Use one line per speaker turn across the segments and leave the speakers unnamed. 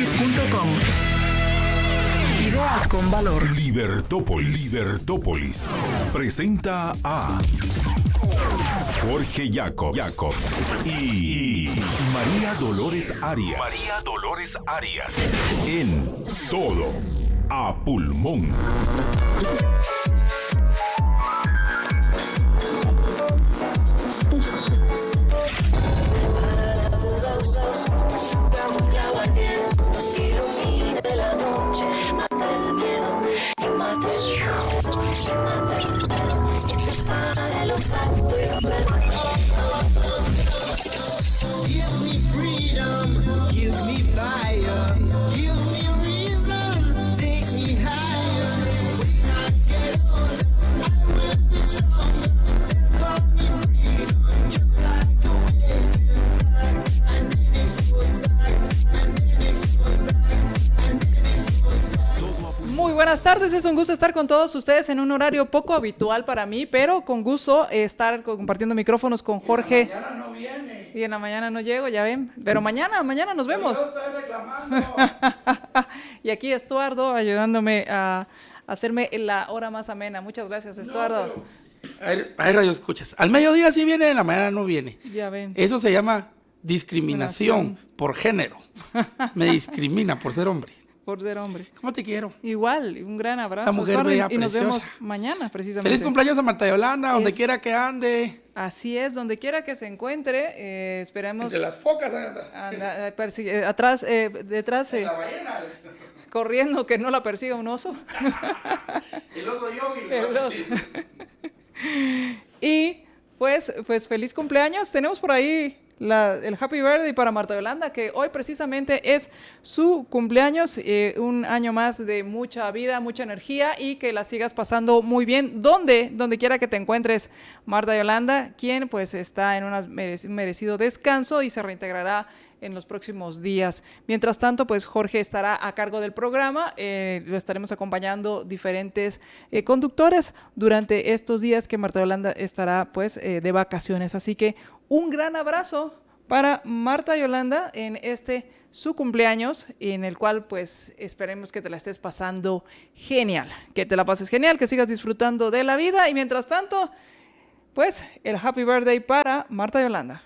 libertópolis.com. Ideas con valor.
Libertópolis presenta a Jorge Jacob y María Dolores Arias. En Todo a Pulmón.
Give me freedom, give me fire, give me reason, take me higher. When I get older, I will be stronger. They'll call me freedom, just like a wave. And then it goes back, and then it goes back, and then it goes back.
Muy buenas tardes, es un gusto estar con todos ustedes en un horario poco habitual para mí, pero con gusto estar compartiendo micrófonos con Jorge.
Mañana no viene.
Y en la mañana no llego, ya ven, pero mañana nos vemos.
Yo estoy reclamando.
Y aquí Estuardo ayudándome a hacerme la hora más amena. Muchas gracias, Estuardo.
Hay radio escuchas. Al mediodía sí viene, en la mañana no viene.
Ya ven.
Eso se llama discriminación por género. Me discrimina por ser hombre.
Por ser hombre.
¿Cómo te quiero?
Igual, un gran abrazo.
La mujer
Estuardo,
bella,
y nos vemos
preciosa.
mañana, precisamente.
Feliz cumpleaños a Marta Yolanda, donde
Es-
quiera que ande.
Así es, donde quiera que se encuentre, esperemos...
De las focas anda.
Detrás,
La ballena.
corriendo, que no la persiga un oso.
El oso yogi.
El oso. Y pues feliz cumpleaños. Tenemos por ahí el Happy Birthday para Marta Yolanda, que hoy precisamente es su cumpleaños, un año más de mucha vida, mucha energía y que la sigas pasando muy bien donde quiera que te encuentres, Marta Yolanda, quien pues está en un merecido descanso y se reintegrará en los próximos días. Mientras tanto, pues Jorge estará a cargo del programa, lo estaremos acompañando diferentes conductores durante estos días que Marta Yolanda estará pues de vacaciones. Así que un gran abrazo para Marta Yolanda en su cumpleaños, en el cual pues esperemos que te la estés pasando genial, que te la pases genial, que sigas disfrutando de la vida y mientras tanto, pues el Happy Birthday para Marta Yolanda.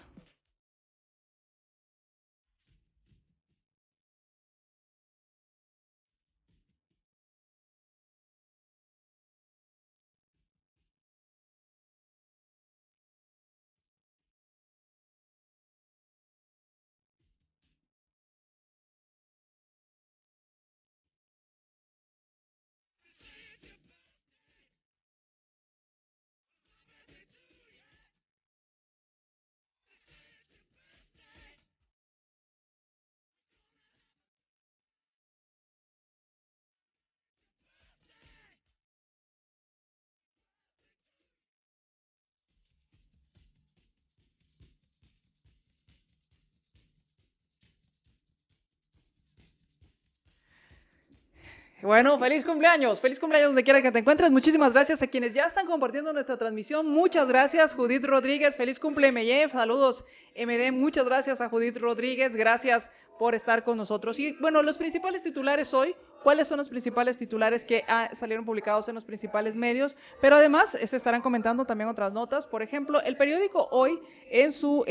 Bueno, feliz cumpleaños donde quiera que te encuentres. Muchísimas gracias a quienes ya están compartiendo nuestra transmisión. Muchas gracias, Judith Rodríguez. Feliz cumple, MY. Saludos, MD. Muchas gracias a Judith Rodríguez. Gracias por estar con nosotros. Y bueno, los principales titulares hoy. ¿Cuáles son los principales titulares que salieron publicados en los principales medios? Pero además se estarán comentando también otras notas. Por ejemplo, el periódico Hoy en su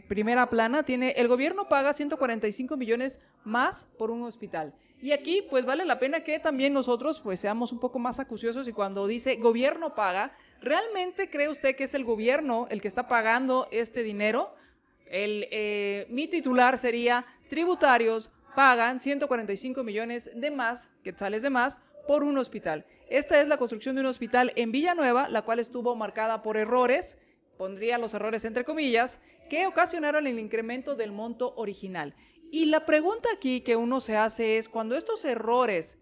primera plana tiene: el gobierno paga 145 millones más por un hospital. Y aquí pues vale la pena que también nosotros pues seamos un poco más acuciosos y cuando dice gobierno paga, ¿realmente cree usted que es el gobierno el que está pagando este dinero? Mi titular sería: tributarios pagan 145 millones de más, quetzales de más, por un hospital. Esta es la construcción de un hospital en Villanueva, la cual estuvo marcada por errores, pondría los errores entre comillas, que ocasionaron el incremento del monto original. Y la pregunta aquí que uno se hace es: cuando estos errores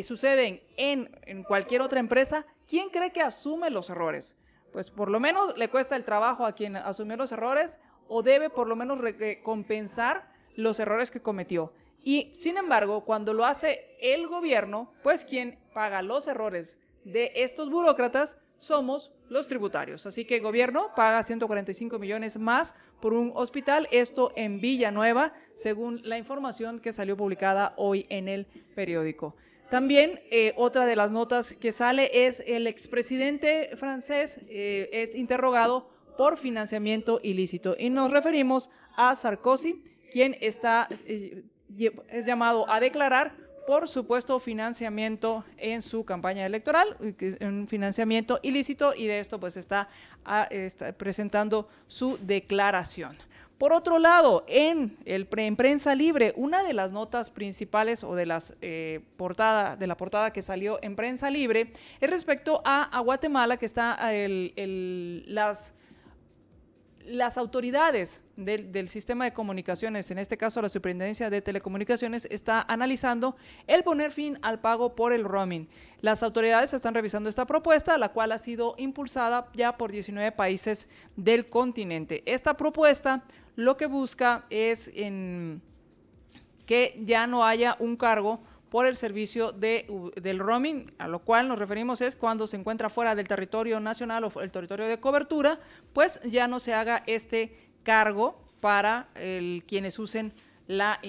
suceden en cualquier otra empresa, ¿quién cree que asume los errores? Pues por lo menos le cuesta el trabajo a quien asumió los errores o debe por lo menos compensar los errores que cometió. Y sin embargo, cuando lo hace el gobierno, pues quien paga los errores de estos burócratas somos los tributarios. Así que el gobierno paga 145 millones más por un hospital, esto en Villanueva, según la información que salió publicada hoy en el periódico. También otra de las notas que sale es el expresidente francés es interrogado por financiamiento ilícito y nos referimos a Sarkozy, quien está es llamado a declarar por supuesto financiamiento en su campaña electoral, un financiamiento ilícito, y de esto pues está presentando su declaración. Por otro lado, en Prensa Libre, una de las notas principales o de la portada que salió en Prensa Libre es respecto a Guatemala, que está las autoridades del sistema de comunicaciones, en este caso la Superintendencia de Telecomunicaciones, está analizando el poner fin al pago por el roaming. Las autoridades están revisando esta propuesta, la cual ha sido impulsada ya por 19 países del continente. Esta propuesta lo que busca es que ya no haya un cargo por el servicio del roaming, a lo cual nos referimos es cuando se encuentra fuera del territorio nacional o el territorio de cobertura, pues ya no se haga este cargo para quienes usen la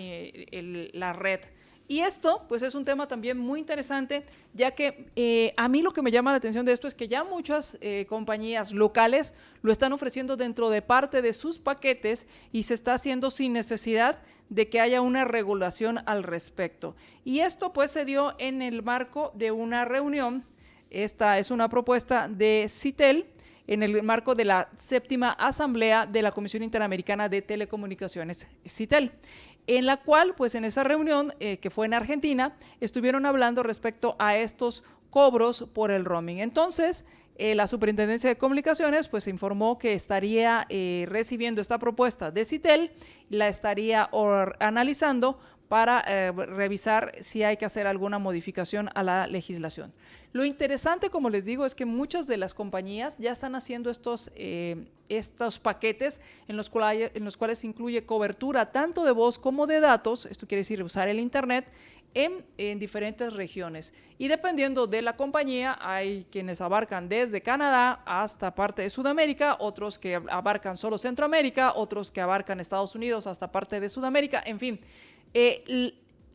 red. Y esto pues es un tema también muy interesante, ya que a mí lo que me llama la atención de esto es que ya muchas compañías locales lo están ofreciendo dentro de parte de sus paquetes y se está haciendo sin necesidad de que haya una regulación al respecto. Y esto pues se dio en el marco de una reunión. Esta es una propuesta de Citel en el marco de la 7ª Asamblea de la Comisión Interamericana de Telecomunicaciones, Citel, en la cual pues en esa reunión que fue en Argentina estuvieron hablando respecto a estos cobros por el roaming. Entonces la Superintendencia de Comunicaciones pues informó que estaría recibiendo esta propuesta de Citel, la estaría analizando para revisar si hay que hacer alguna modificación a la legislación. Lo interesante, como les digo, es que muchas de las compañías ya están haciendo estos paquetes en los cuales se incluye cobertura tanto de voz como de datos, esto quiere decir usar el internet, en diferentes regiones. Y dependiendo de la compañía, hay quienes abarcan desde Canadá hasta parte de Sudamérica, otros que abarcan solo Centroamérica, otros que abarcan Estados Unidos hasta parte de Sudamérica, en fin.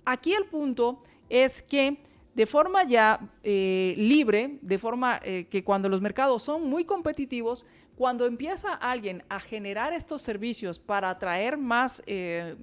Aquí el punto es que de forma ya libre, de forma que cuando los mercados son muy competitivos, cuando empieza alguien a generar estos servicios para atraer más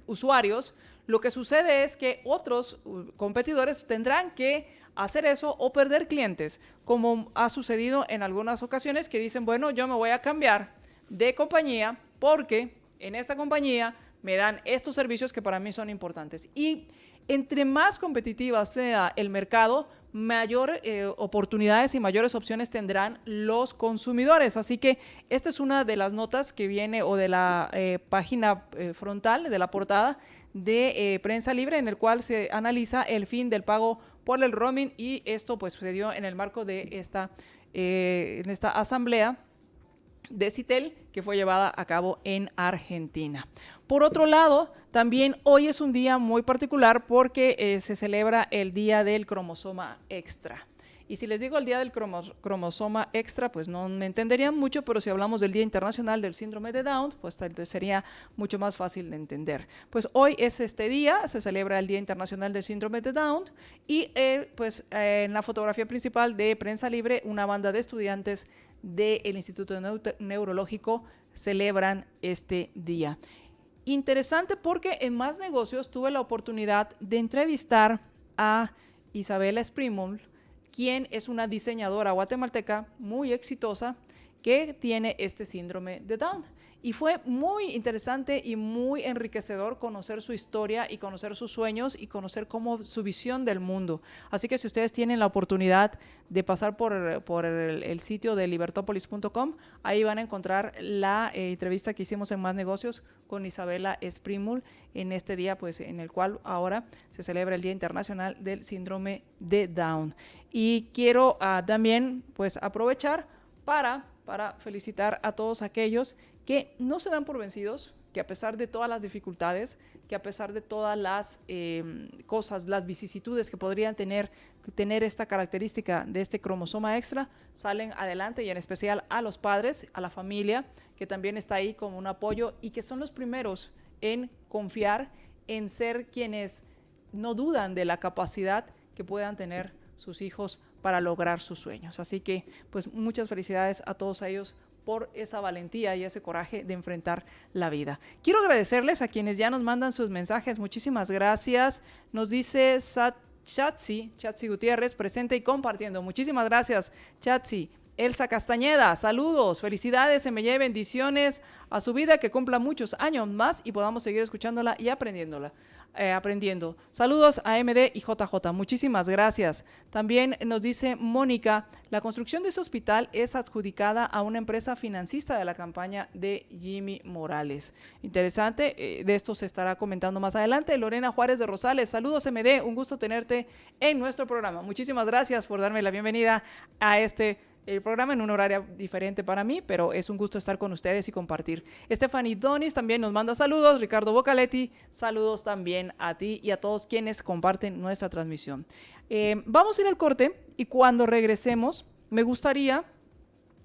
usuarios, lo que sucede es que otros competidores tendrán que hacer eso o perder clientes, como ha sucedido en algunas ocasiones que dicen, bueno, yo me voy a cambiar de compañía porque en esta compañía me dan estos servicios que para mí son importantes. Y entre más competitiva sea el mercado, mayor oportunidades y mayores opciones tendrán los consumidores. Así que esta es una de las notas que viene o de la página frontal de la portada de Prensa Libre, en el cual se analiza el fin del pago por el roaming, y esto pues sucedió en el marco de en esta asamblea de Citel que fue llevada a cabo en Argentina. Por otro lado, también hoy es un día muy particular porque se celebra el Día del Cromosoma Extra. Y si les digo el Día del Cromosoma Extra, pues no me entenderían mucho, pero si hablamos del Día Internacional del Síndrome de Down, pues sería mucho más fácil de entender. Pues hoy es este día, se celebra el Día Internacional del Síndrome de Down, y en la fotografía principal de Prensa Libre, una banda de estudiantes del Instituto Neurológico celebran este día. Interesante porque en Más Negocios tuve la oportunidad de entrevistar a Isabela Sprimul, quien es una diseñadora guatemalteca muy exitosa que tiene este síndrome de Down. Y fue muy interesante y muy enriquecedor conocer su historia y conocer sus sueños y conocer su visión del mundo. Así que si ustedes tienen la oportunidad de pasar por el sitio de libertopolis.com, ahí van a encontrar la entrevista que hicimos en Más Negocios con Isabela Sprimul en este día, pues en el cual ahora se celebra el Día Internacional del Síndrome de Down. Y quiero también pues aprovechar para felicitar a todos aquellos que no se dan por vencidos,
que a pesar de todas las dificultades, que a pesar de todas las cosas, las vicisitudes que podrían tener esta característica de este cromosoma extra, salen adelante, y en especial a los padres, a la familia, que también está ahí como un apoyo y que son los primeros en confiar, en ser quienes no dudan de la capacidad que puedan tener sus hijos para lograr sus sueños. Así que, pues, muchas felicidades a todos ellos por esa valentía y ese coraje de enfrentar la vida. Quiero agradecerles a quienes ya nos mandan sus mensajes. Muchísimas gracias. Nos dice Chatsi Gutiérrez, presente y compartiendo. Muchísimas gracias, Chatsi. Elsa Castañeda, saludos, felicidades, MJ, bendiciones a su vida, que cumpla muchos años más y podamos seguir escuchándola y aprendiendo. Saludos a MD y JJ, muchísimas gracias. También nos dice Mónica, la construcción de ese hospital es adjudicada a una empresa financista de la campaña de Jimmy Morales. Interesante, de esto se estará comentando más adelante. Lorena Juárez de Rosales, saludos MD, un gusto tenerte en nuestro programa. Muchísimas gracias por darme la bienvenida a el programa en un horario diferente para mí, pero es un gusto estar con ustedes y compartir. Stephanie Donis también nos manda saludos. Ricardo Bocaletti, saludos también a ti y a todos quienes comparten nuestra transmisión. Vamos a ir al corte y cuando regresemos me gustaría...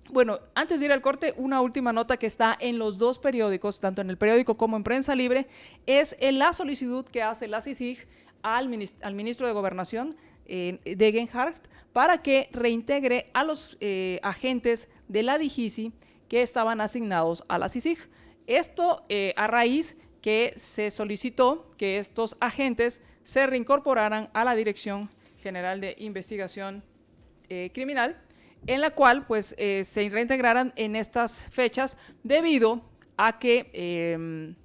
Bueno, antes de ir al corte, una última nota que está en los dos periódicos, tanto en el periódico como en Prensa Libre, es la solicitud que hace la CICIG al ministro de Gobernación, Degenhardt, para que reintegre a los agentes de la DIGISI que estaban asignados a la CICIG. Esto a raíz que se solicitó que estos agentes se reincorporaran a la Dirección General de Investigación Criminal, en la cual pues se reintegraran en estas fechas debido a que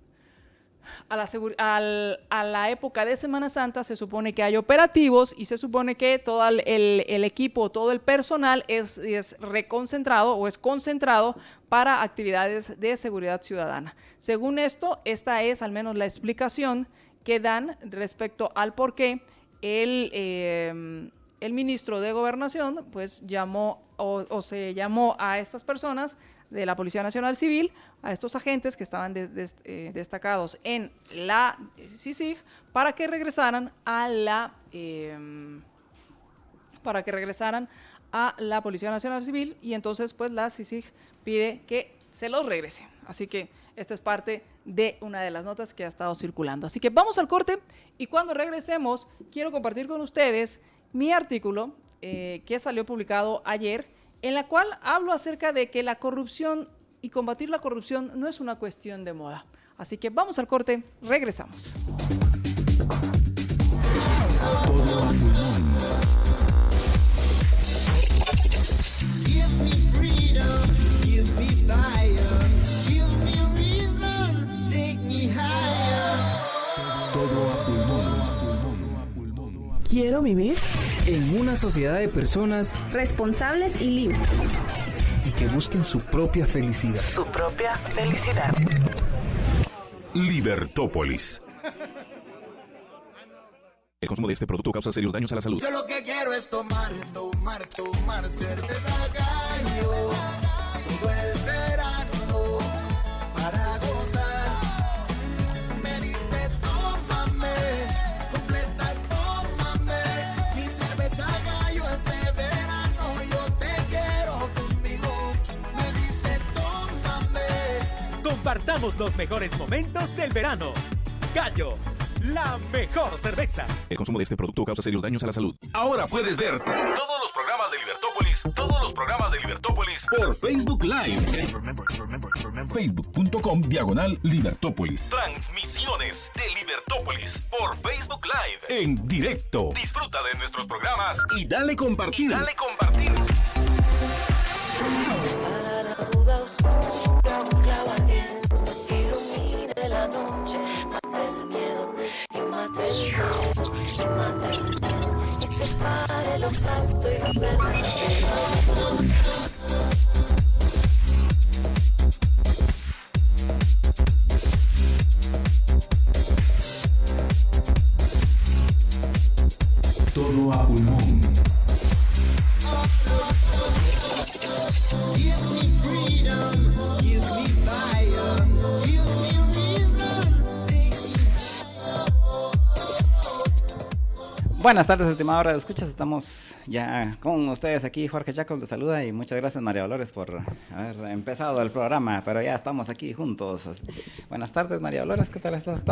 a la época de Semana Santa se supone que hay operativos y se supone que todo el equipo, todo el personal es reconcentrado o es concentrado para actividades de seguridad ciudadana. Según esto, esta es al menos la explicación que dan respecto al por qué el ministro de Gobernación pues llamó se llamó a estas personas de la Policía Nacional Civil, a estos agentes que estaban destacados en la CICIG, para que regresaran a la Policía Nacional Civil, y entonces pues la CICIG pide que se los regresen. Así que esta es parte de una de las notas que ha estado circulando. Así que vamos al corte y cuando regresemos quiero compartir con ustedes mi artículo que salió publicado ayer, en la cual hablo acerca de que la corrupción y combatir la corrupción no es una cuestión de moda. Así que vamos al corte, regresamos.
Give me freedom, give me fire, give me reason, take me higher.
Todo a pulmón.
Quiero vivir en una sociedad de personas
responsables y libres.
y que busquen su propia felicidad.
Su propia felicidad.
Libertópolis. El consumo de este producto causa serios daños a la salud.
Yo lo que quiero es tomar cerveza gallo. Todo el verano para gozar. Me dice tómame, completa tómame. Mi cerveza gallo este verano yo te quiero conmigo. Me dice tómame.
Compartamos los mejores momentos del verano. Gallo, la mejor cerveza.
El consumo de este producto causa serios daños a la salud. Ahora puedes ver todos los programas de Libertópolis por Facebook Live. Facebook.com/Libertópolis. Transmisiones de Libertópolis por Facebook Live en directo. Disfruta de nuestros programas y dale compartir.
Duda oscura, un clavo ardiente, ilumine la noche, mate el miedo, y mate el miedo, y mate el miedo, y separe los actos y los verdaderos.
Todo a pulmón.
Give me freedom, give me fire, give me reason.
Buenas tardes, estimado Radio Escuchas. Estamos ya con ustedes aquí. Jorge Jacob les saluda y muchas gracias, María Dolores, por haber empezado el programa, pero ya estamos aquí juntos. Buenas tardes, María Dolores, ¿qué tal estás?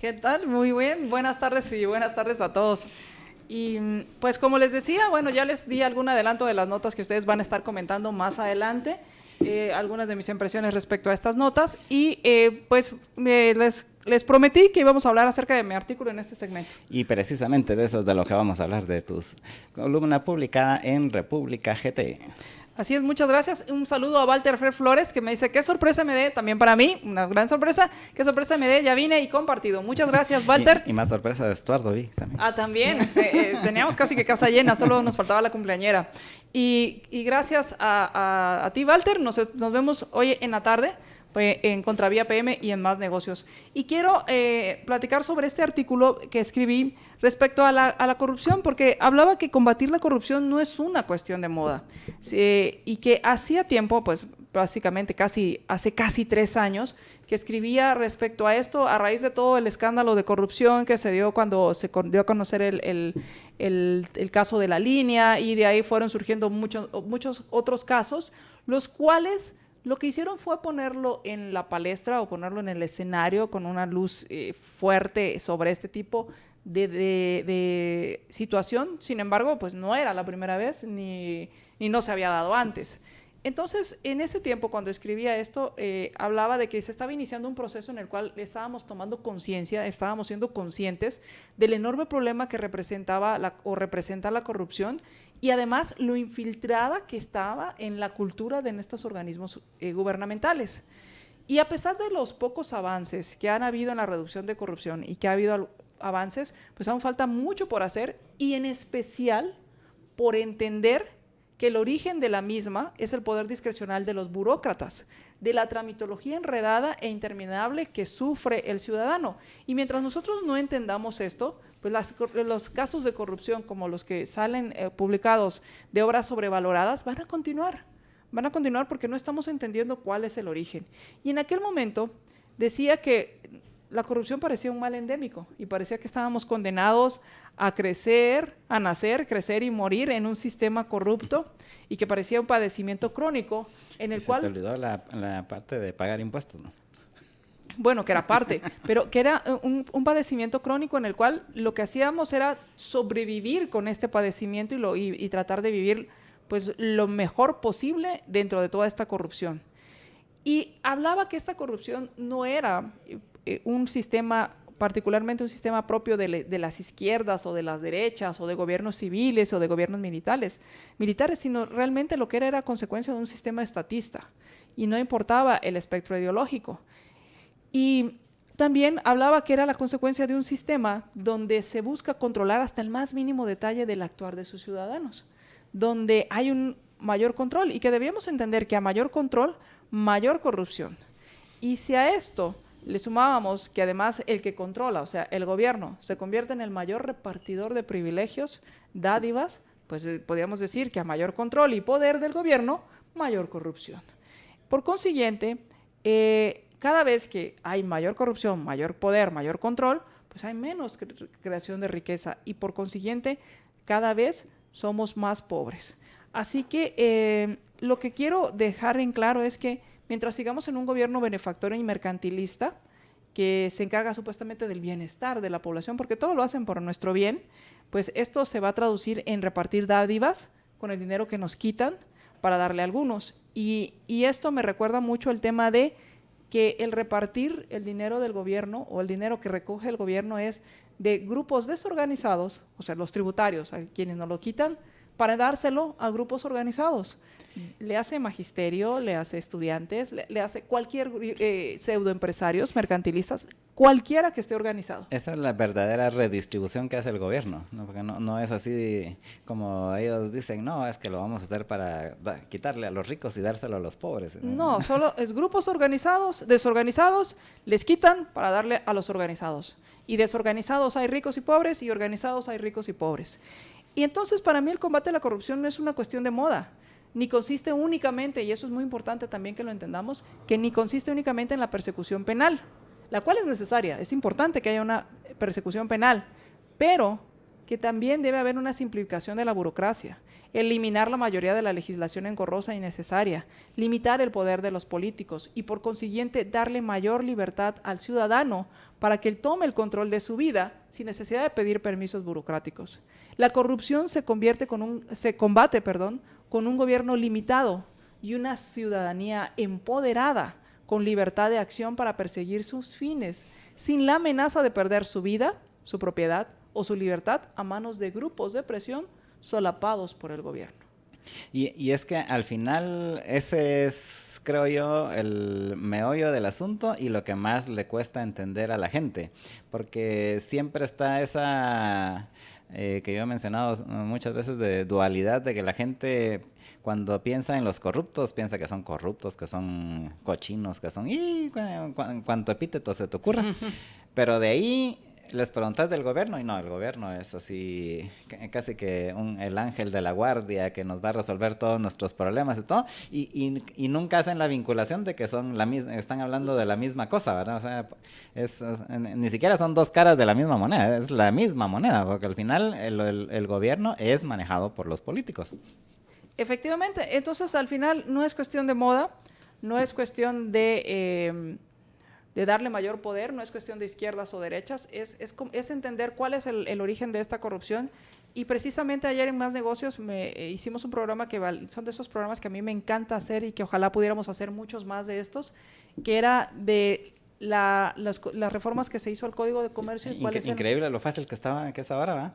¿Qué tal? Muy bien, buenas tardes y buenas tardes a todos. Y pues como les decía, bueno, ya les di algún adelanto de las notas que ustedes van a estar comentando más adelante, algunas de mis impresiones respecto a estas notas y pues les prometí que íbamos a hablar acerca de mi artículo en este segmento.
Y precisamente de eso es de lo que vamos a hablar, de tu columna publicada en República GT.
Así es, muchas gracias. Un saludo a Walter Fer Flores, que me dice, qué sorpresa me dé, también para mí, una gran sorpresa, qué sorpresa me dé, ya vine y compartido. Muchas gracias, Walter.
Y más sorpresa de Estuardo, vi también.
También, teníamos casi que casa llena, solo nos faltaba la cumpleañera. Y gracias a ti, Walter, nos vemos hoy en la tarde en Contravía PM y en Más Negocios. Y quiero platicar sobre este artículo que escribí respecto a la corrupción, porque hablaba que combatir la corrupción no es una cuestión de moda, y que hacía tiempo, pues básicamente hace casi 3 años, que escribía respecto a esto a raíz de todo el escándalo de corrupción que se dio cuando se dio a conocer el caso de la línea, y de ahí fueron surgiendo muchos otros casos, los cuales lo que hicieron fue ponerlo en la palestra o ponerlo en el escenario con una luz fuerte sobre este tipo de situación. Sin embargo, pues no era la primera vez ni no se había dado antes. Entonces, en ese tiempo, cuando escribía esto, hablaba de que se estaba iniciando un proceso en el cual estábamos tomando conciencia, estábamos siendo conscientes del enorme problema que representa la corrupción y además lo infiltrada que estaba en la cultura de estos organismos gubernamentales. Y a pesar de los pocos avances que han habido en la reducción de corrupción y que ha habido avances, pues aún falta mucho por hacer, y en especial por entender que el origen de la misma es el poder discrecional de los burócratas, de la tramitología enredada e interminable que sufre el ciudadano. Y mientras nosotros no entendamos esto, pues los casos de corrupción como los que salen publicados de obras sobrevaloradas van a continuar porque no estamos entendiendo cuál es el origen. Y en aquel momento decía que la corrupción parecía un mal endémico y parecía que estábamos condenados a nacer, crecer y morir en un sistema corrupto, y que parecía un padecimiento crónico en el cual…
Se te olvidó la parte de pagar impuestos, ¿no?
Bueno, que era parte, pero que era un padecimiento crónico en el cual lo que hacíamos era sobrevivir con este padecimiento y tratar de vivir pues lo mejor posible dentro de toda esta corrupción. Y hablaba que esta corrupción no era un sistema, particularmente un sistema propio de las izquierdas o de las derechas o de gobiernos civiles o de gobiernos militares, sino realmente lo que era consecuencia de un sistema estatista, y no importaba el espectro ideológico. Y también hablaba que era la consecuencia de un sistema donde se busca controlar hasta el más mínimo detalle del actuar de sus ciudadanos, donde hay un mayor control, y que debíamos entender que a mayor control, mayor corrupción. Y si a esto le sumábamos que además el que controla, o sea, el gobierno, se convierte en el mayor repartidor de privilegios, dádivas, pues podríamos decir que a mayor control y poder del gobierno, mayor corrupción. Por consiguiente, cada vez que hay mayor corrupción, mayor poder, mayor control, pues hay menos creación de riqueza, y por consiguiente, cada vez somos más pobres. Así que lo que quiero dejar en claro es que mientras sigamos en un gobierno benefactor y mercantilista que se encarga supuestamente del bienestar de la población, porque todo lo hacen por nuestro bien, pues esto se va a traducir en repartir dádivas con el dinero que nos quitan para darle a algunos. Y esto me recuerda mucho el tema de que el repartir el dinero del gobierno o el dinero que recoge el gobierno es de grupos desorganizados, o sea, los tributarios, a quienes nos lo quitan, para dárselo a grupos organizados. Le hace magisterio, le hace estudiantes, le hace cualquier pseudoempresarios, mercantilistas, cualquiera que esté organizado.
Esa es la verdadera redistribución que hace el gobierno, ¿no? Porque no es así como ellos dicen, no, es que lo vamos a hacer para quitarle a los ricos y dárselo a los pobres.
No, solo es grupos organizados, desorganizados, les quitan para darle a los organizados. Y desorganizados hay ricos y pobres, y organizados hay ricos y pobres. Y entonces para mí el combate a la corrupción no es una cuestión de moda, ni consiste únicamente, y eso es muy importante también que lo entendamos, que ni consiste únicamente en la persecución penal, la cual es necesaria, es importante que haya una persecución penal, pero que también debe haber una simplificación de la burocracia, eliminar la mayoría de la legislación engorrosa y innecesaria, limitar el poder de los políticos y por consiguiente darle mayor libertad al ciudadano para que él tome el control de su vida sin necesidad de pedir permisos burocráticos. La corrupción se combate con un gobierno limitado y una ciudadanía empoderada con libertad de acción para perseguir sus fines, sin la amenaza de perder su vida, su propiedad o su libertad a manos de grupos de presión solapados por el gobierno.
Y es que al final ese es, creo yo, el meollo del asunto y lo que más le cuesta entender a la gente, porque siempre está esa, que yo he mencionado muchas veces, de dualidad, de que la gente cuando piensa en los corruptos, piensa que son corruptos, que son cochinos, que son, cuanto epíteto se te ocurra, pero de ahí les preguntas del gobierno y no, el gobierno es así, casi que el ángel de la guardia que nos va a resolver todos nuestros problemas y todo, y nunca hacen la vinculación de que están hablando de la misma cosa, ¿verdad? O sea, ni siquiera son dos caras de la misma moneda, es la misma moneda, porque al final el gobierno es manejado por los políticos.
Efectivamente, entonces al final no es cuestión de moda, no es cuestión de darle mayor poder, no es cuestión de izquierdas o derechas, es entender cuál es el origen de esta corrupción. Y precisamente ayer en Más Negocios hicimos un programa que son de esos programas que a mí me encanta hacer y que ojalá pudiéramos hacer muchos más de estos, que era de las reformas que se hizo al Código de Comercio.
Increíble lo fácil que es ahora, ¿va?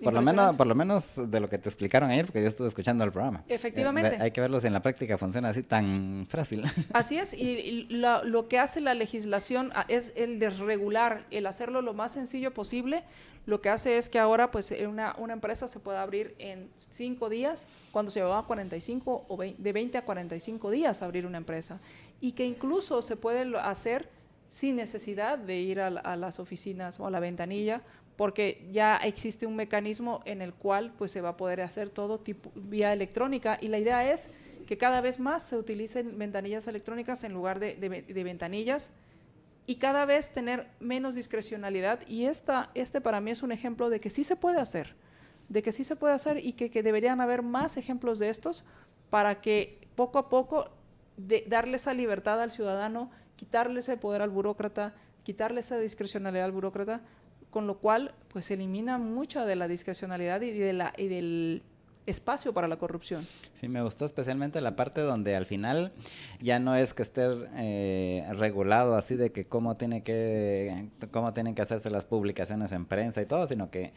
Por lo menos de lo que te explicaron ayer, porque yo estuve escuchando el programa.
Efectivamente.
Hay que verlo si en la práctica funciona así tan fácil.
Así es, y lo que hace la legislación es el desregular, el hacerlo lo más sencillo posible. Lo que hace es que ahora pues una empresa se pueda abrir en 5 días, cuando se llevaba 45 o de 20 a 45 días abrir una empresa, y que incluso se puede hacer sin necesidad de ir a las oficinas o a la ventanilla, porque ya existe un mecanismo en el cual pues se va a poder hacer todo tipo vía electrónica, y la idea es que cada vez más se utilicen ventanillas electrónicas en lugar de ventanillas, y cada vez tener menos discrecionalidad, y este para mí es un ejemplo de que sí se puede hacer, y que deberían haber más ejemplos de estos para que poco a poco darle esa libertad al ciudadano, quitarle ese poder al burócrata, quitarle esa discrecionalidad al burócrata, con lo cual pues se elimina mucha de la discrecionalidad y del espacio para la corrupción.
Sí, me gustó especialmente la parte donde al final ya no es que esté regulado así de que cómo tienen que hacerse las publicaciones en prensa y todo, sino que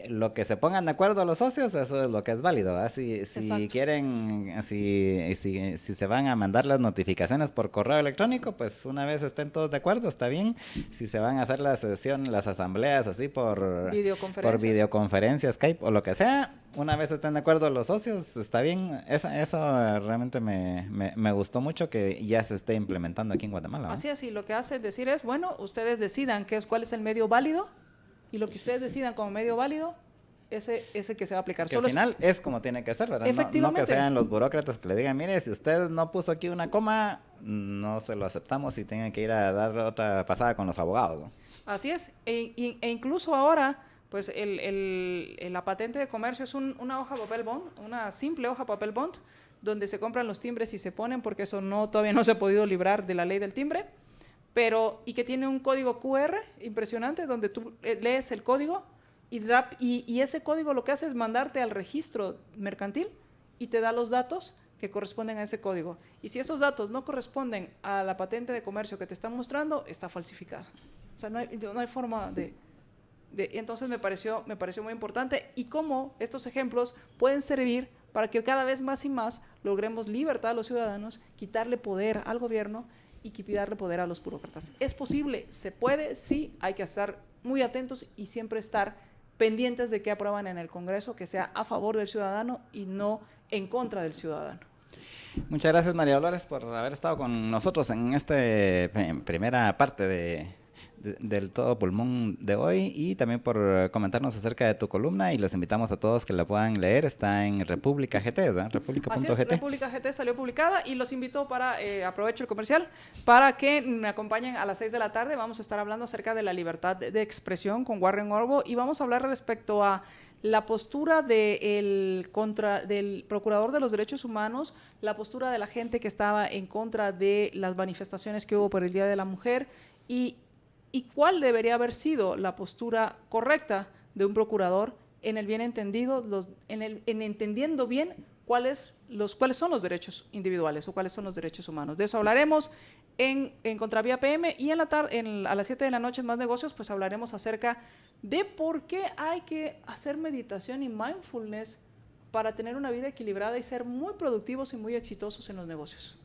lo que se pongan de acuerdo los socios, eso es lo que es válido, ¿verdad? Si quieren, si se van a mandar las notificaciones por correo electrónico, pues una vez estén todos de acuerdo, está bien. Si se van a hacer las asambleas así por videoconferencia, Skype o lo que sea, una vez estén de acuerdo los socios, está bien. Eso realmente me gustó mucho que ya se esté implementando aquí en Guatemala, ¿no?
Así es, y lo que hace decir es, bueno, ustedes decidan cuál es el medio válido, y lo que ustedes decidan como medio válido, ese es el que se va a aplicar.
Que al final es como tiene que ser, ¿verdad?
Efectivamente.
No que sean los burócratas que le digan, mire, si usted no puso aquí una coma, no se lo aceptamos y tengan que ir a dar otra pasada con los abogados, ¿no?
Así es, e incluso ahora pues la patente de comercio es una hoja papel bond, una simple hoja papel bond, donde se compran los timbres y se ponen, porque eso todavía no se ha podido librar de la ley del timbre, y que tiene un código QR impresionante, donde tú lees el código y ese código lo que hace es mandarte al registro mercantil y te da los datos que corresponden a ese código. Y si esos datos no corresponden a la patente de comercio que te están mostrando, está falsificada. O sea, no hay forma entonces me pareció muy importante, y cómo estos ejemplos pueden servir para que cada vez más y más logremos libertad a los ciudadanos, quitarle poder al gobierno y quitarle poder a los burócratas. Es posible, se puede, sí, hay que estar muy atentos y siempre estar pendientes de que aprueban en el Congreso, que sea a favor del ciudadano y no en contra del ciudadano.
Muchas gracias, María Dolores, por haber estado con nosotros en esta primera parte del Todo Pulmón de hoy y también por comentarnos acerca de tu columna, y los invitamos a todos que la puedan leer. Está en República GT, ¿verdad? República.gt.
Así es, República GT salió publicada y los invito para, aprovecho el comercial, para que me acompañen a las 6 de la tarde. Vamos a estar hablando acerca de la libertad de expresión con Warren Orbo y vamos a hablar respecto a la postura del Procurador de los Derechos Humanos, la postura de la gente que estaba en contra de las manifestaciones que hubo por el Día de la Mujer y cuál debería haber sido la postura correcta de un procurador en el bien entendido, en entendiendo bien cuáles son los derechos individuales o cuáles son los derechos humanos. De eso hablaremos en Contravía PM y a las 7 de la noche en Más Negocios, pues hablaremos acerca de por qué hay que hacer meditación y mindfulness para tener una vida equilibrada y ser muy productivos y muy exitosos en los negocios.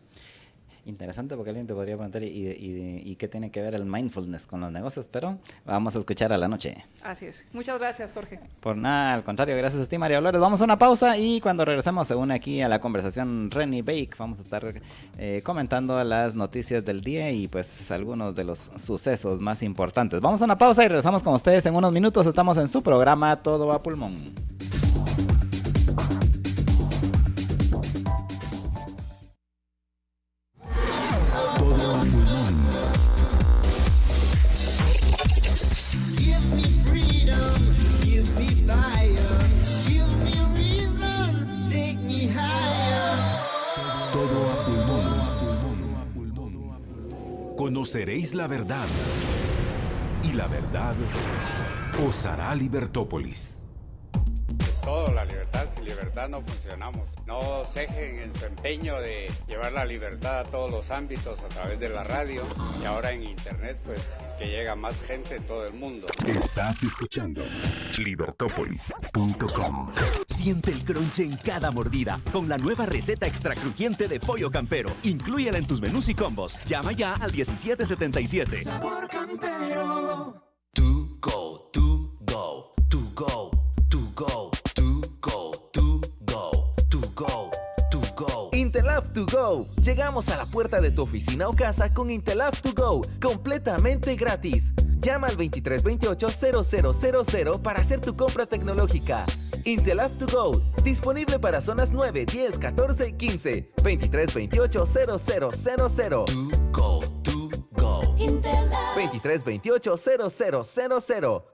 Interesante, porque alguien te podría preguntar ¿y qué tiene que ver el mindfulness con los negocios? Pero vamos a escuchar a la noche.
Así es. Muchas gracias, Jorge.
Por nada, al contrario, gracias a ti, María Dolores. Vamos a una pausa y cuando regresemos se une aquí a la conversación Renny Bake. Vamos a estar comentando las noticias del día y pues algunos de los sucesos más importantes. Vamos a una pausa y regresamos con ustedes en unos minutos. Estamos en su programa Todo a Pulmón.
Conoceréis la verdad, y la verdad os hará Libertópolis.
Es todo, la libertad. Sin libertad no funcionamos. No cejen en su empeño de llevar la libertad a todos los ámbitos a través de la radio y ahora en internet, pues que llega más gente en todo el mundo.
Estás escuchando Libertópolis.com.
Siente el crunch en cada mordida con la nueva receta extra crujiente de pollo campero. Inclúyela en tus menús y combos. Llama ya al 1777.
Sabor Campero.
To go, to go, to go, to go, to go, to go, to go, to go. Intelab to go. Llegamos a la puerta de tu oficina o casa con Intelab to go, completamente gratis. Llama al 2328-0000 para hacer tu compra tecnológica. Intelab to go, disponible para zonas 9, 10, 14 y 15. 2328-0000. To go, to go. Intelab. 2328-0000.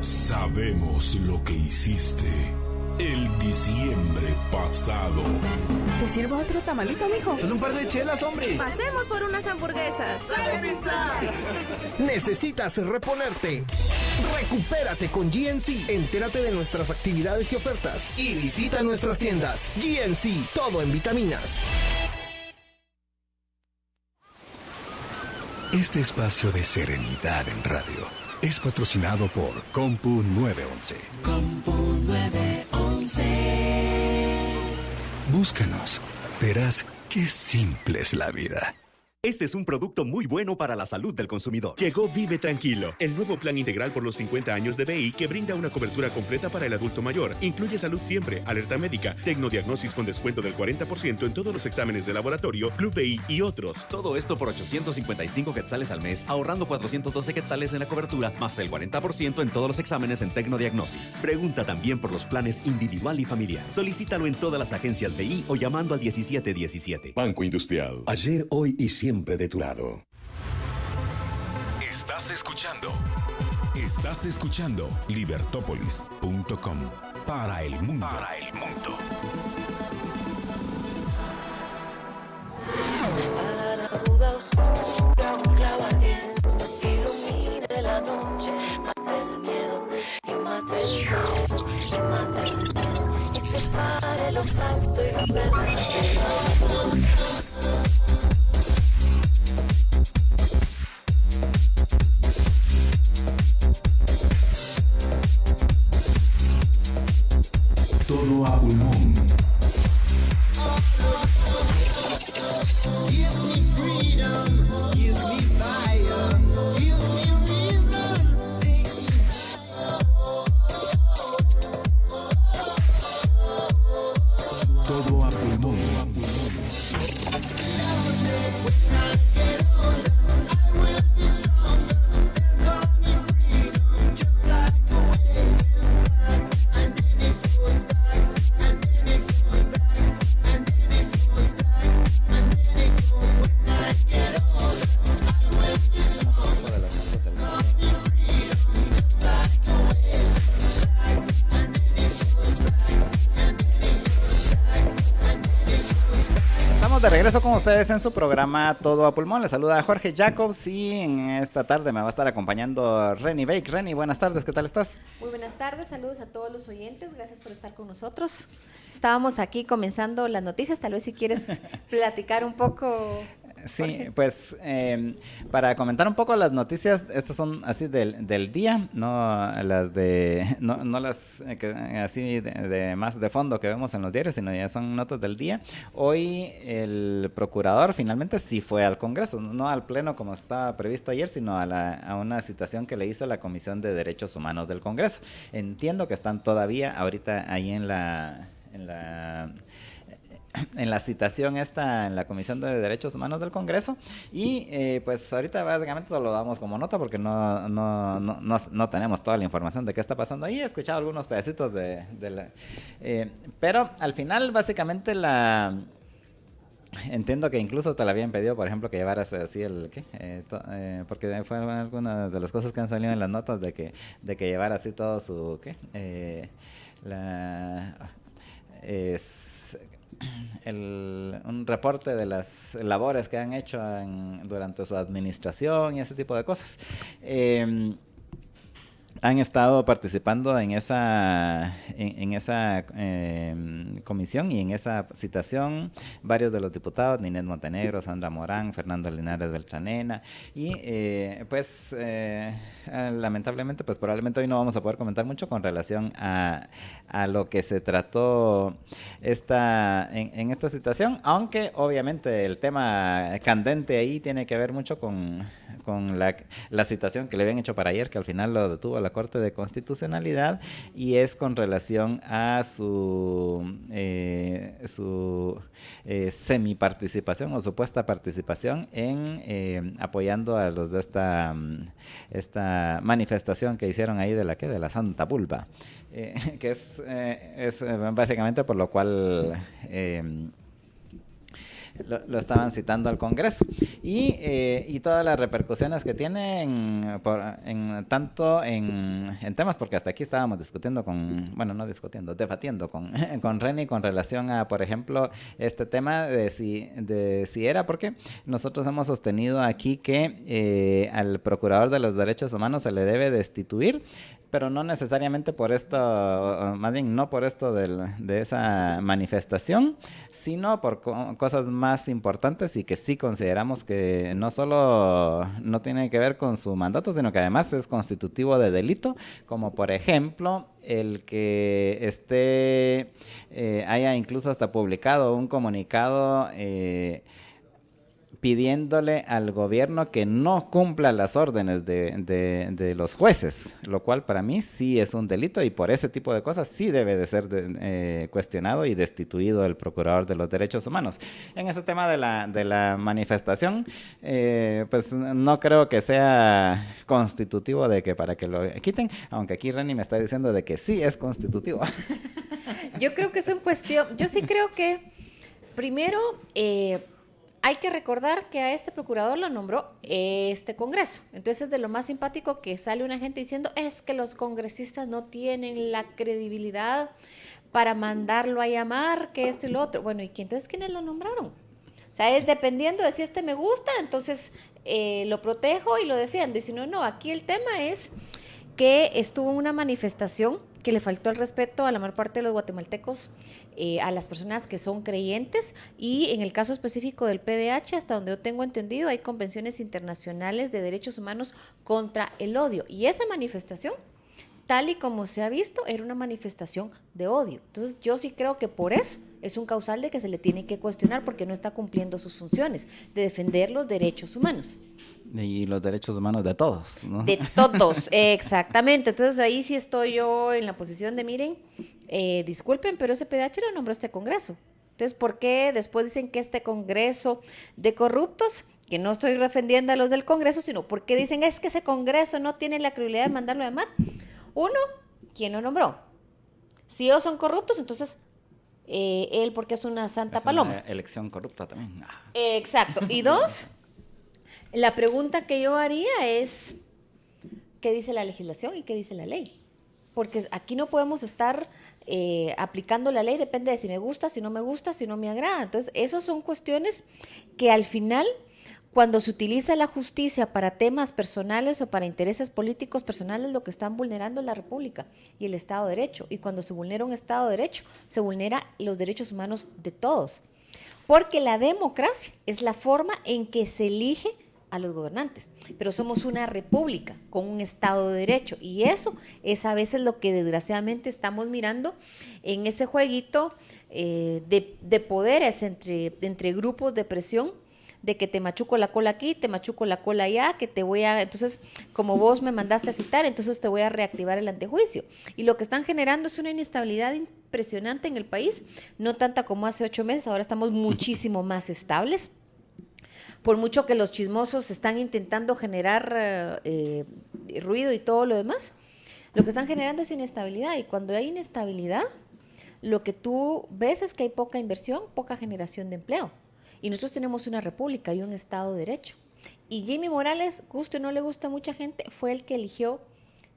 Sabemos lo que hiciste el diciembre pasado.
¿Te sirvo otro tamalito, mijo?
Son un par de chelas, hombre.
Pasemos por unas hamburguesas.
¡Sale pizza!
¿Necesitas reponerte? Recupérate con GNC. Entérate de nuestras actividades y ofertas. Y visita nuestras tiendas. GNC, todo en vitaminas.
Este espacio de serenidad en radio es patrocinado por Compu 911.
Compu 911.
Búscanos. Verás qué simple es la vida.
Este es un producto muy bueno para la salud del consumidor.
Llegó Vive Tranquilo, el nuevo plan integral por los 50 años de BI que brinda una cobertura completa para el adulto mayor. Incluye salud siempre, alerta médica, tecnodiagnosis con descuento del 40% en todos los exámenes de laboratorio, Club BI y otros.
Todo esto por 855 quetzales al mes, ahorrando 412 quetzales en la cobertura, más el 40% en todos los exámenes en tecnodiagnosis. Pregunta también por los planes individual y familiar. Solicítalo en todas las agencias BI o llamando al 1717.
Banco Industrial. Ayer, hoy y siempre de tu lado.
Estás escuchando Libertópolis.com. Para el mundo.
A la ruda oscura un clavo ardiente ilumine la noche, mata el miedo y mata el miedo y mata el miedo y separe lo facto y lo verdadero.
Todo a pulmón.
Give me freedom, give me fire, give me reason, take me
Todo a pulmón.
regreso con ustedes en su programa Todo a Pulmón. Les saluda Jorge Jacobs y en esta tarde me va a estar acompañando Reni Bake. Reni, buenas tardes, ¿qué tal estás?
Muy buenas tardes, saludos a todos los oyentes, gracias por estar con nosotros. Estábamos aquí comenzando las noticias, tal vez si quieres platicar un poco.
Sí,
Jorge.
pues para comentar un poco las noticias, estas son así del día, no las de no las que, así de más de fondo que vemos en los diarios, sino ya son notas del día. Hoy el procurador finalmente sí fue al Congreso, no al Pleno como estaba previsto ayer, sino a una citación que le hizo la Comisión de Derechos Humanos del Congreso. Entiendo que están todavía ahorita ahí en la citación esta en la Comisión de Derechos Humanos del Congreso y pues ahorita básicamente solo damos como nota porque no tenemos toda la información de qué está pasando ahí. He escuchado algunos pedacitos pero al final básicamente entiendo que incluso te la habían pedido, por ejemplo, que llevaras así porque fueron algunas de las cosas que han salido en las notas de que llevara así todo su un reporte de las labores que han hecho durante su administración y ese tipo de cosas. Han estado participando en esa comisión y en esa citación varios de los diputados, Ninette Montenegro, Sandra Morán, Fernando Linares Beltranena y lamentablemente pues probablemente hoy no vamos a poder comentar mucho con relación a lo que se trató en esta citación, aunque obviamente el tema candente ahí tiene que ver mucho con la citación que le habían hecho para ayer, que al final lo detuvo la Corte de Constitucionalidad, y es con relación a su semiparticipación o supuesta participación en apoyando a los de esta manifestación que hicieron ahí de la Santa Pulpa, que es básicamente por lo cual lo estaban citando al Congreso y todas las repercusiones que tiene tanto en temas, porque hasta aquí estábamos debatiendo con Reni con relación a, por ejemplo, este tema de si era, porque nosotros hemos sostenido aquí que al Procurador de los Derechos Humanos se le debe destituir, pero no necesariamente por esto, más bien no por esto de esa manifestación, sino por cosas más importantes y que sí consideramos que no solo no tiene que ver con su mandato, sino que además es constitutivo de delito, como por ejemplo el que haya incluso hasta publicado un comunicado pidiéndole al gobierno que no cumpla las órdenes de los jueces, lo cual para mí sí es un delito y por ese tipo de cosas sí debe de ser cuestionado y destituido el Procurador de los Derechos Humanos. En ese tema de la manifestación, pues no creo que sea constitutivo de que para que lo quiten, aunque aquí Reni me está diciendo de que sí es constitutivo.
Yo creo que es en cuestión, yo sí creo que primero hay que recordar que a este procurador lo nombró este Congreso. Entonces es de lo más simpático que sale una gente diciendo es que los congresistas no tienen la credibilidad para mandarlo a llamar, que esto y lo otro. Bueno, ¿y entonces quiénes lo nombraron? O sea, es dependiendo de si me gusta, entonces lo protejo y lo defiendo. Y si no, no. Aquí el tema es que estuvo en una manifestación que le faltó el respeto a la mayor parte de los guatemaltecos, a las personas que son creyentes, y en el caso específico del PDH, hasta donde yo tengo entendido, hay convenciones internacionales de derechos humanos contra el odio, y esa manifestación, tal y como se ha visto, era una manifestación de odio. Entonces yo sí creo que por eso es un causal de que se le tiene que cuestionar, porque no está cumpliendo sus funciones de defender los derechos humanos.
Y los derechos humanos de todos, ¿no?
De todos, exactamente. Entonces ahí sí estoy yo en la posición de, miren, disculpen, pero ese PDH lo nombró este Congreso. Entonces, ¿por qué después dicen que este Congreso de corruptos, que no estoy defendiendo a los del Congreso, sino porque dicen es que ese Congreso no tiene la credibilidad de mandarlo a llamar? Uno, ¿quién lo nombró? Si ellos son corruptos, entonces él porque es una santa paloma.
Una elección corrupta también.
Exacto. Y dos, la pregunta que yo haría es, ¿qué dice la legislación y qué dice la ley? Porque aquí no podemos estar aplicando la ley depende de si me gusta, si no me gusta, si no me agrada. Entonces, esas son cuestiones que al final, cuando se utiliza la justicia para temas personales o para intereses políticos personales, lo que están vulnerando es la República y el Estado de Derecho. Y cuando se vulnera un Estado de Derecho, se vulnera los derechos humanos de todos. Porque la democracia es la forma en que se elige a los gobernantes, pero somos una república con un Estado de Derecho, y eso es a veces lo que desgraciadamente estamos mirando en ese jueguito de poderes entre grupos de presión, de que te machuco la cola aquí, te machuco la cola allá, que te voy a... Entonces, como vos me mandaste a citar, entonces te voy a reactivar el antejuicio. Y lo que están generando es una inestabilidad impresionante en el país, no tanta como hace 8 meses, ahora estamos muchísimo más estables. Por mucho que los chismosos están intentando generar ruido y todo lo demás, lo que están generando es inestabilidad. Y cuando hay inestabilidad, lo que tú ves es que hay poca inversión, poca generación de empleo. Y nosotros tenemos una república y un Estado de Derecho. Y Jimmy Morales, guste o no le gusta a mucha gente, fue el que eligió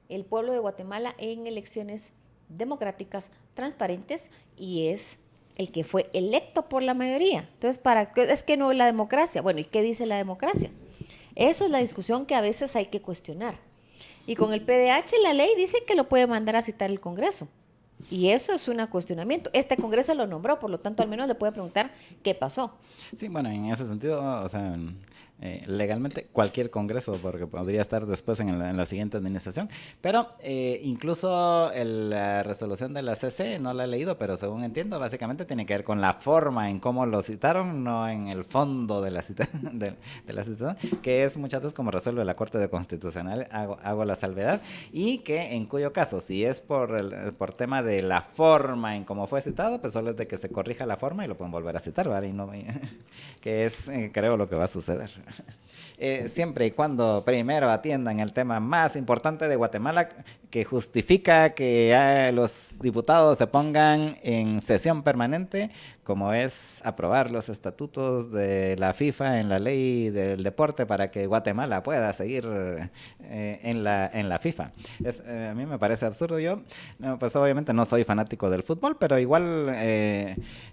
el pueblo de Guatemala en elecciones democráticas, transparentes, y es el que fue electo por la mayoría. Entonces, es que no es la democracia. Bueno, ¿y qué dice la democracia? Esa es la discusión que a veces hay que cuestionar. Y con el PDH, la ley dice que lo puede mandar a citar el Congreso. Y eso es un cuestionamiento. Este Congreso lo nombró, por lo tanto, al menos le puede preguntar qué pasó.
Sí, bueno, en ese sentido, o sea, legalmente cualquier Congreso, porque podría estar después en la siguiente administración, pero incluso la resolución de la CC no la he leído, pero según entiendo, básicamente tiene que ver con la forma en cómo lo citaron, no en el fondo de la citación, que es muchas veces como resuelve la Corte de Constitucional, hago la salvedad, y que en cuyo caso, si es por tema de la forma en cómo fue citado, pues solo es de que se corrija la forma y lo pueden volver a citar, ¿verdad? Y no, que es, creo, lo que va a suceder. Siempre y cuando primero atiendan el tema más importante de Guatemala, que justifica que los diputados se pongan en sesión permanente, como es aprobar los estatutos de la FIFA en la ley del deporte para que Guatemala pueda seguir en la FIFA. A mí me parece absurdo. Yo, pues obviamente no soy fanático del fútbol, pero igual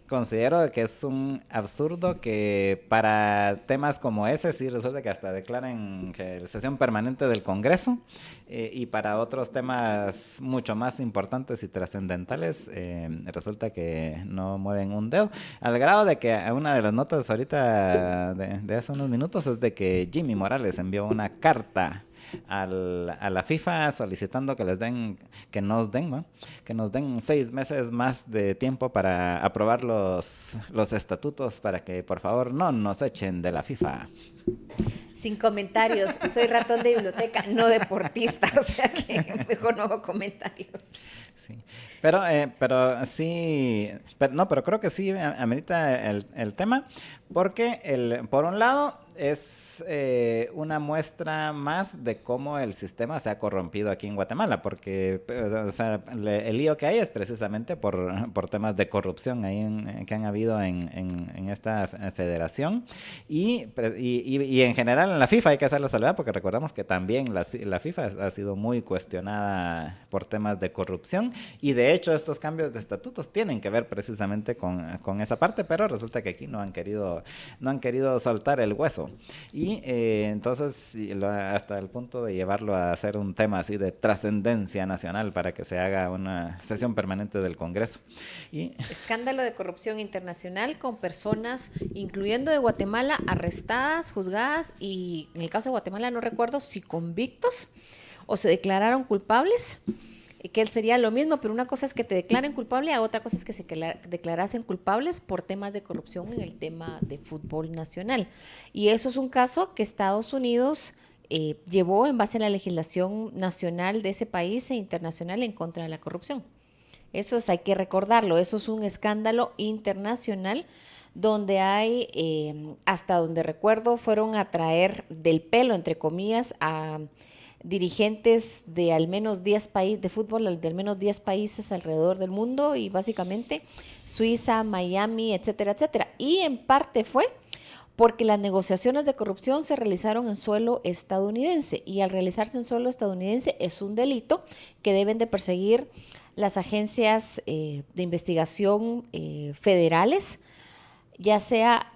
considero que es un absurdo que para temas como ese sí resulta que hasta declaren que sesión permanente del Congreso, y para otros temas mucho más importantes y trascendentales resulta que no mueven un dedo, al grado de que una de las notas ahorita de hace unos minutos es de que Jimmy Morales envió una carta a la FIFA solicitando que nos den 6 meses más de tiempo para aprobar los estatutos, para que por favor no nos echen de la FIFA.
Sin comentarios, soy ratón de biblioteca, no deportista, o sea que mejor no hago comentarios.
Sí, pero sí, pero creo que sí amerita el tema, porque por un lado es una muestra más de cómo el sistema se ha corrompido aquí en Guatemala, porque o sea, el lío que hay es precisamente por temas de corrupción ahí que han habido en esta federación, y en general en la FIFA hay que hacer la salvedad, porque recordamos que también la FIFA ha sido muy cuestionada por temas de corrupción, y de hecho estos cambios de estatutos tienen que ver precisamente con esa parte, pero resulta que aquí no han querido soltar el hueso, y entonces hasta el punto de llevarlo a hacer un tema así de trascendencia nacional para que se haga una sesión permanente del Congreso.
Escándalo de corrupción internacional con personas, incluyendo de Guatemala, arrestadas, juzgadas, y en el caso de Guatemala no recuerdo si convictos o se declararon culpables, que él sería lo mismo, pero una cosa es que te declaren culpable, a otra cosa es que se declarasen culpables por temas de corrupción en el tema de fútbol nacional. Y eso es un caso que Estados Unidos llevó en base a la legislación nacional de ese país e internacional en contra de la corrupción. Eso hay que recordarlo, eso es un escándalo internacional donde hay, hasta donde recuerdo, fueron a traer del pelo, entre comillas, a dirigentes de al menos 10 países de fútbol, de al menos 10 países alrededor del mundo, y básicamente Suiza, Miami, etcétera, etcétera. Y en parte fue porque las negociaciones de corrupción se realizaron en suelo estadounidense, y al realizarse en suelo estadounidense es un delito que deben de perseguir las agencias de investigación federales, ya sea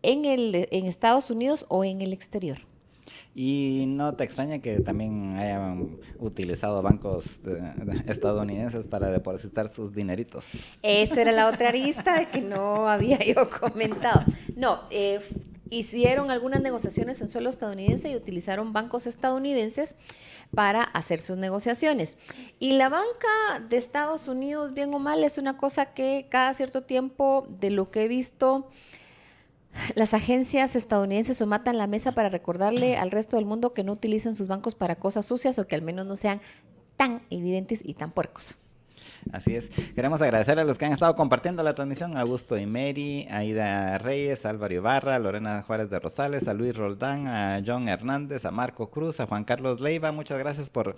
en Estados Unidos o en el exterior.
Y no te extraña que también hayan utilizado bancos estadounidenses para depositar sus dineritos.
Esa era la otra arista de que no había yo comentado. No, hicieron algunas negociaciones en suelo estadounidense y utilizaron bancos estadounidenses para hacer sus negociaciones. Y la banca de Estados Unidos, bien o mal, es una cosa que cada cierto tiempo, de lo que he visto, las agencias estadounidenses se matan la mesa para recordarle al resto del mundo que no utilicen sus bancos para cosas sucias o que al menos no sean tan evidentes y tan puercos.
Así es. Queremos agradecer a los que han estado compartiendo la transmisión: a Augusto y Mary, a Aida Reyes, a Álvaro Ibarra, a Lorena Juárez de Rosales, a Luis Roldán, a John Hernández, a Marco Cruz, a Juan Carlos Leiva. Muchas gracias por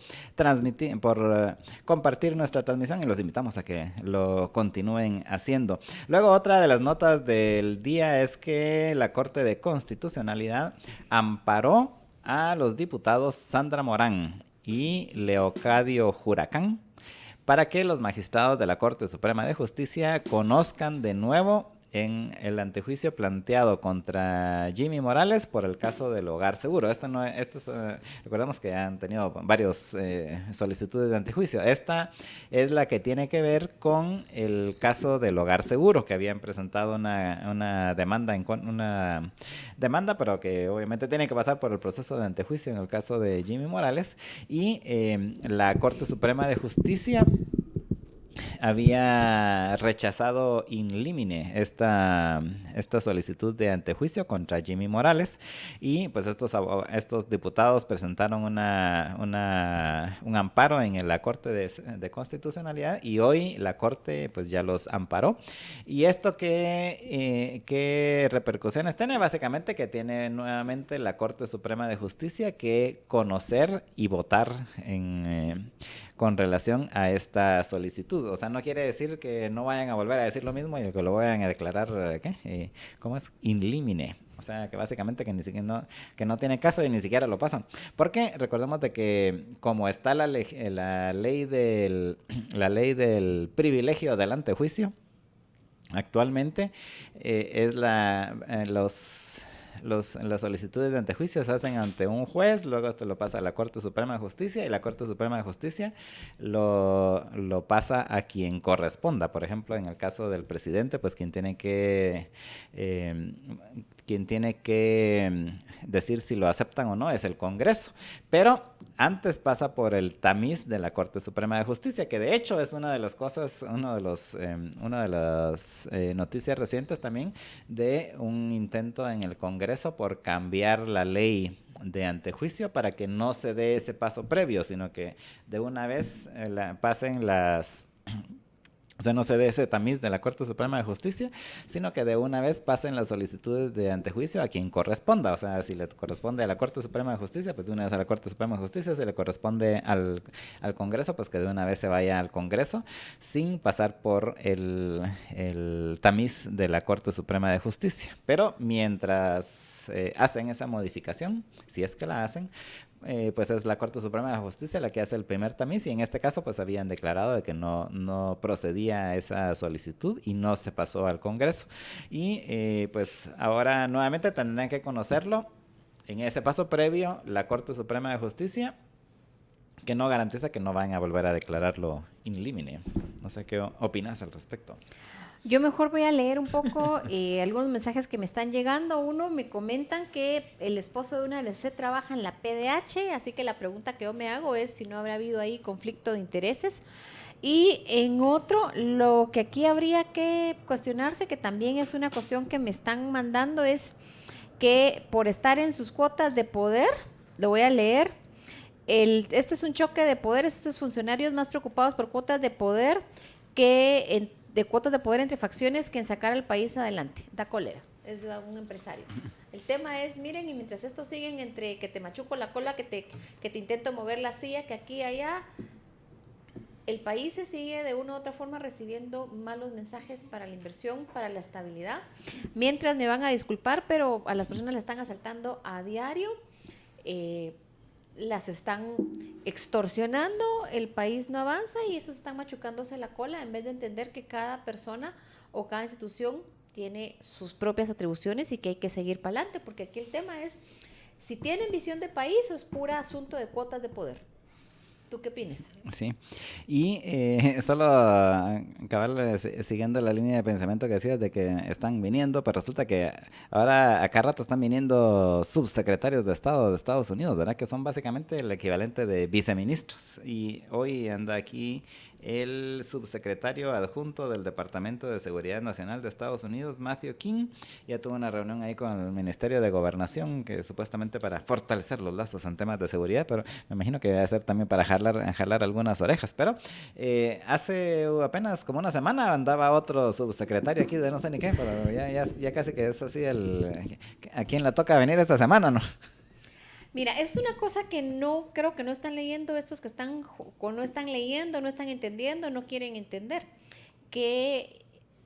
compartir nuestra transmisión y los invitamos a que lo continúen haciendo. Luego, otra de las notas del día es que la Corte de Constitucionalidad amparó a los diputados Sandra Morán y Leocadio Huracán para que los magistrados de la Corte Suprema de Justicia conozcan de nuevo en el antejuicio planteado contra Jimmy Morales por el caso del Hogar Seguro. Recordemos que han tenido varias solicitudes de antejuicio. Esta es la que tiene que ver con el caso del Hogar Seguro, que habían presentado una demanda, pero que obviamente tiene que pasar por el proceso de antejuicio en el caso de Jimmy Morales. Y la Corte Suprema de Justicia había rechazado in limine esta solicitud de antejuicio contra Jimmy Morales, y pues estos diputados presentaron un amparo en la Corte de Constitucionalidad, y hoy la Corte pues ya los amparó. ¿Y esto qué repercusiones tiene? Básicamente que tiene nuevamente la Corte Suprema de Justicia que conocer y votar con relación a esta solicitud. O sea, no quiere decir que no vayan a volver a decir lo mismo y que lo vayan a declarar, ¿cómo es? In limine. O sea, que básicamente que no tiene caso y ni siquiera lo pasan. Porque recordemos de que como está la ley del privilegio del antejuicio, actualmente las solicitudes de antejuicio se hacen ante un juez, luego esto lo pasa a la Corte Suprema de Justicia y la Corte Suprema de Justicia lo pasa a quien corresponda. Por ejemplo, en el caso del presidente, pues quien tiene que decir si lo aceptan o no es el Congreso, pero antes pasa por el tamiz de la Corte Suprema de Justicia, que de hecho es una de las noticias recientes también de un intento en el Congreso por cambiar la ley de antejuicio para que no se dé ese paso previo, sino que de una vez pasen las... O sea, no se dé ese tamiz de la Corte Suprema de Justicia, sino que de una vez pasen las solicitudes de antejuicio a quien corresponda. O sea, si le corresponde a la Corte Suprema de Justicia, pues de una vez a la Corte Suprema de Justicia. Si le corresponde al Congreso, pues que de una vez se vaya al Congreso, sin pasar por el tamiz de la Corte Suprema de Justicia. Pero mientras hacen esa modificación, si es que la hacen, pues es la Corte Suprema de Justicia la que hace el primer tamiz, y en este caso pues habían declarado de que no procedía esa solicitud y no se pasó al Congreso, y pues ahora nuevamente tendrán que conocerlo en ese paso previo la Corte Suprema de Justicia, que no garantiza que no van a volver a declararlo in limine. No sé qué opinas al respecto.
Yo mejor voy a leer un poco algunos mensajes que me están llegando. Uno, me comentan que el esposo de una LC trabaja en la PDH, así que la pregunta que yo me hago es si no habrá habido ahí conflicto de intereses. Y en otro, lo que aquí habría que cuestionarse, que también es una cuestión que me están mandando, es que por estar en sus cuotas de poder, lo voy a leer, este es un choque de poderes, estos funcionarios más preocupados por cuotas de poder de cuotas de poder entre facciones que en sacar al país adelante. Da cólera, es de un empresario. El tema es, miren, y mientras estos siguen entre que te machuco la cola, que te intento mover la silla, que aquí y allá, el país se sigue de una u otra forma recibiendo malos mensajes para la inversión, para la estabilidad. Mientras, me van a disculpar, pero a las personas le están asaltando a diario. las están extorsionando, el país no avanza y esos están machucándose la cola en vez de entender que cada persona o cada institución tiene sus propias atribuciones y que hay que seguir para adelante, porque aquí el tema es si tienen visión de país o es pura asunto de cuotas de poder. ¿Tú qué opinas?
Sí, y solo cabal, siguiendo la línea de pensamiento que decías de que están viniendo, pero resulta que ahora acá rato están viniendo subsecretarios de Estado de Estados Unidos, ¿verdad? Que son básicamente el equivalente de viceministros. Y hoy anda aquí el subsecretario adjunto del Departamento de Seguridad Nacional de Estados Unidos, Matthew King, ya tuvo una reunión ahí con el Ministerio de Gobernación, que supuestamente para fortalecer los lazos en temas de seguridad, pero me imagino que va a ser también para jalar algunas orejas. Pero hace apenas como una semana andaba otro subsecretario aquí de no sé ni qué, pero ya casi que es así a quien le toca venir esta semana, ¿no?
Mira, es una cosa que no creo que no están leyendo estos que están, o no están leyendo, no están entendiendo, no quieren entender que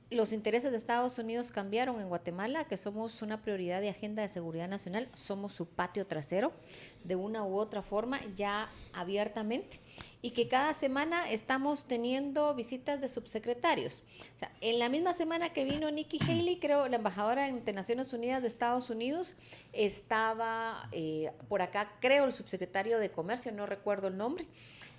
los intereses de Estados Unidos cambiaron en Guatemala, que somos una prioridad de agenda de seguridad nacional, somos su patio trasero de una u otra forma ya abiertamente y que cada semana estamos teniendo visitas de subsecretarios. O sea, en la misma semana que vino Nikki Haley, creo, la embajadora de Naciones Unidas de Estados Unidos, estaba por acá, creo, el subsecretario de Comercio, no recuerdo el nombre.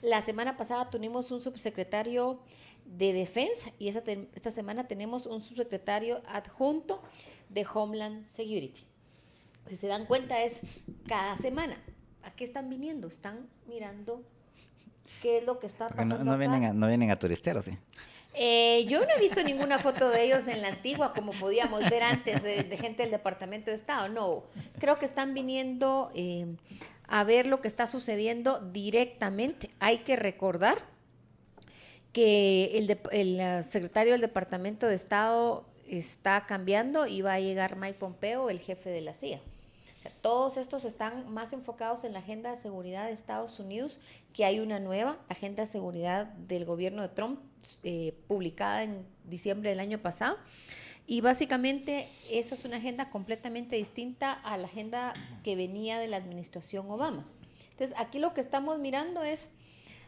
La semana pasada tuvimos un subsecretario de Defensa y esta semana tenemos un subsecretario adjunto de Homeland Security. Si se dan cuenta es cada semana. ¿A qué están viniendo? Están mirando qué es lo que está pasando
no vienen a turistear, ¿sí?
Yo no he visto ninguna foto de ellos en la antigua como podíamos ver antes de gente del Departamento de Estado. No, creo que están viniendo a ver lo que está sucediendo directamente. Hay que recordar que el secretario del Departamento de Estado está cambiando y va a llegar Mike Pompeo, el jefe de la CIA. O sea, todos estos están más enfocados en la agenda de seguridad de Estados Unidos, que hay una nueva agenda de seguridad del gobierno de Trump, publicada en diciembre del año pasado. Y básicamente esa es una agenda completamente distinta a la agenda que venía de la administración Obama. Entonces, aquí lo que estamos mirando es,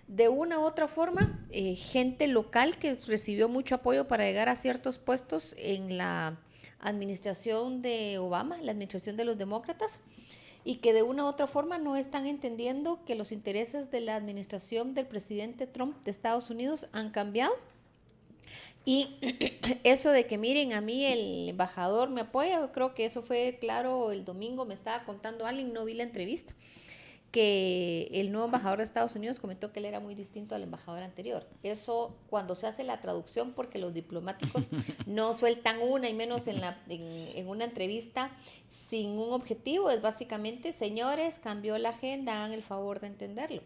de una u otra forma, gente local que recibió mucho apoyo para llegar a ciertos puestos en la administración de Obama, la administración de los demócratas, y que de una u otra forma no están entendiendo que los intereses de la administración del presidente Trump de Estados Unidos han cambiado. Y eso de que miren, a mí el embajador me apoya, yo creo que eso fue claro el domingo, me estaba contando alguien, no vi la entrevista, que el nuevo embajador de Estados Unidos comentó que él era muy distinto al embajador anterior. Eso cuando se hace la traducción, porque los diplomáticos no sueltan una, y menos en una entrevista sin un objetivo, es básicamente, señores, cambió la agenda, hagan el favor de entenderlo.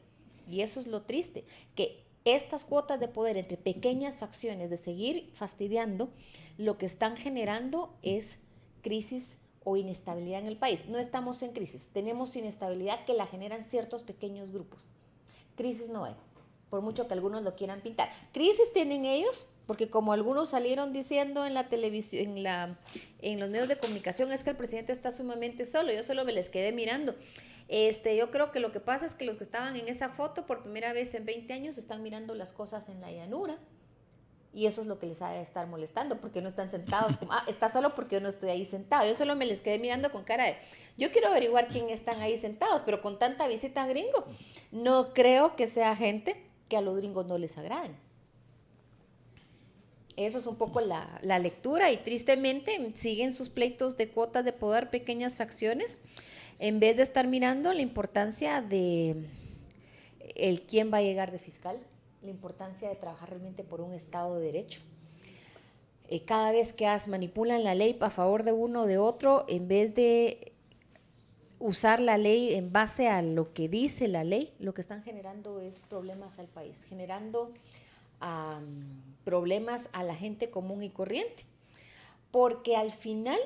Y eso es lo triste, que estas cuotas de poder entre pequeñas facciones de seguir fastidiando, lo que están generando es crisis o inestabilidad en el país. No estamos en crisis, tenemos inestabilidad que la generan ciertos pequeños grupos. Crisis no hay, por mucho que algunos lo quieran pintar. Crisis tienen ellos, porque como algunos salieron diciendo en la televisión, en los medios de comunicación, es que el presidente está sumamente solo. Yo solo me les quedé mirando. Yo creo que lo que pasa es que los que estaban en esa foto por primera vez en 20 años están mirando las cosas en la llanura. Y eso es lo que les ha de estar molestando, porque no están sentados, como, está solo porque yo no estoy ahí sentado. Yo solo me les quedé mirando con cara de, yo quiero averiguar quién están ahí sentados, pero con tanta visita a gringo, no creo que sea gente que a los gringos no les agraden. Eso es un poco la lectura, y tristemente siguen sus pleitos de cuotas de poder, pequeñas facciones, en vez de estar mirando la importancia de el quién va a llegar de fiscal, la importancia de trabajar realmente por un Estado de Derecho. Cada vez que manipulan la ley a favor de uno o de otro, en vez de usar la ley en base a lo que dice la ley, lo que están generando es problemas al país, generando problemas a la gente común y corriente. Porque al final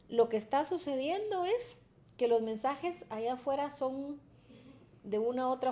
lo que está sucediendo es que los mensajes allá afuera son de una u otra